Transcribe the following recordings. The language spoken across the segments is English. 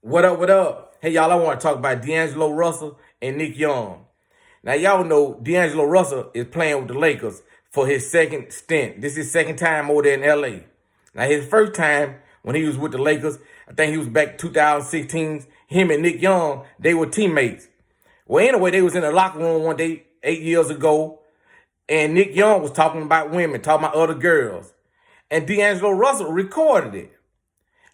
What up, what up? Hey, y'all, I want to talk about Deangelo Russell and Nick Young. Now, y'all know Deangelo Russell is playing with the Lakers for his second stint. This is his second time over there in L.A. Now, his first time when he was with the Lakers, I think he was back 2016. Him and Nick Young, they were teammates. Well, anyway, they was in the locker room one day 8 years ago, and Nick Young was talking about women, talking about other girls. And Deangelo Russell recorded it.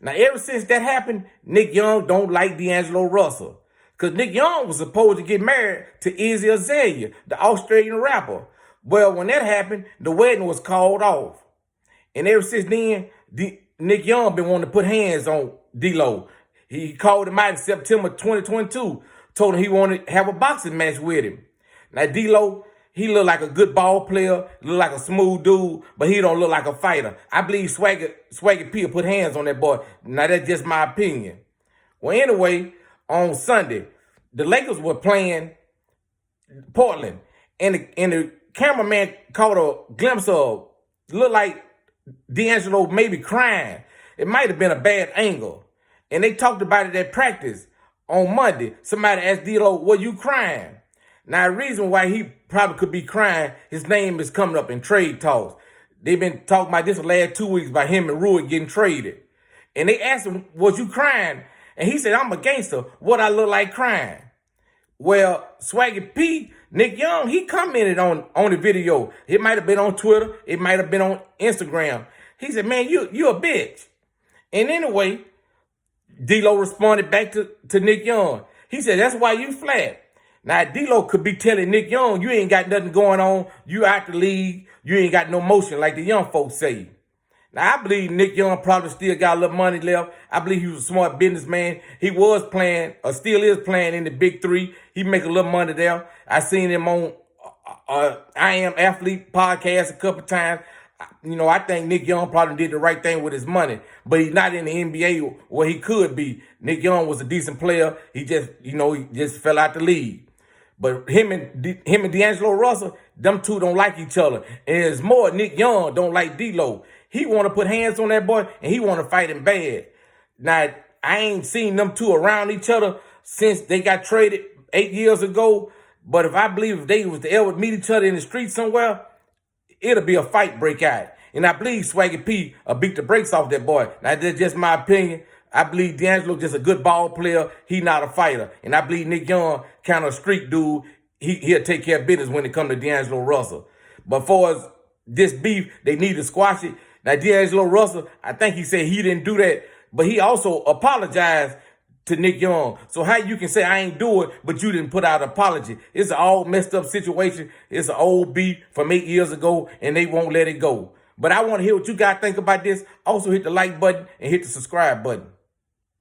Now, ever since that happened, Nick Young don't like Deangelo Russell. Because Nick Young was supposed to get married to Izzy Azalea, the Australian rapper. Well, when that happened, the wedding was called off. And ever since then, Nick Young been wanting to put hands on D-Lo. He called him out in September 2022, told him he wanted to have a boxing match with him. Now, D-Lo, he look like a good ball player, look like a smooth dude, but he don't look like a fighter. I believe Swaggy P will put hands on that boy. Now, that's just my opinion. Well, anyway, on Sunday, the Lakers were playing Portland, and the cameraman caught a glimpse of, looked like Deangelo maybe crying. It might have been a bad angle. And they talked about it at practice on Monday. Somebody asked D-Lo, were you crying? Now, the reason why he probably could be crying, his name is coming up in trade talks. They've been talking about this the last 2 weeks about him and Rui getting traded. And they asked him, was you crying? And he said, I'm a gangster. What I look like crying? Well, Swaggy P, Nick Young, he commented on the video. It might have been on Twitter. It might have been on Instagram. He said, man, you a bitch. And anyway, D-Lo responded back to Nick Young. He said, that's why you flat. Now, D-Lo could be telling Nick Young, you ain't got nothing going on. You out the league. You ain't got no motion like the young folks say. Now, I believe Nick Young probably still got a little money left. I believe he was a smart businessman. He was playing, or still is playing in the Big Three. He make a little money there. I seen him on I Am Athlete podcast a couple times. You know, I think Nick Young probably did the right thing with his money, but he's not in the NBA where he could be. Nick Young was a decent player. He just fell out the league. But him and Deangelo Russell, them two don't like each other. And it's more Nick Young don't like D-Lo. He want to put hands on that boy, and he want to fight him bad. Now, I ain't seen them two around each other since they got traded 8 years ago. But if they was to ever meet each other in the street somewhere, it'll be a fight break out. And I believe Swaggy P will beat the brakes off that boy. Now, that's just my opinion. I believe Deangelo just a good ball player. He not a fighter. And I believe Nick Young kind of a street dude. He'll take care of business when it comes to Deangelo Russell. But for as this beef, they need to squash it. Now, Deangelo Russell, I think he said he didn't do that. But he also apologized to Nick Young. So how you can say I ain't do it, but you didn't put out an apology? It's an all messed up situation. It's an old beef from 8 years ago, and they won't let it go. But I want to hear what you guys think about this. Also, hit the like button and hit the subscribe button.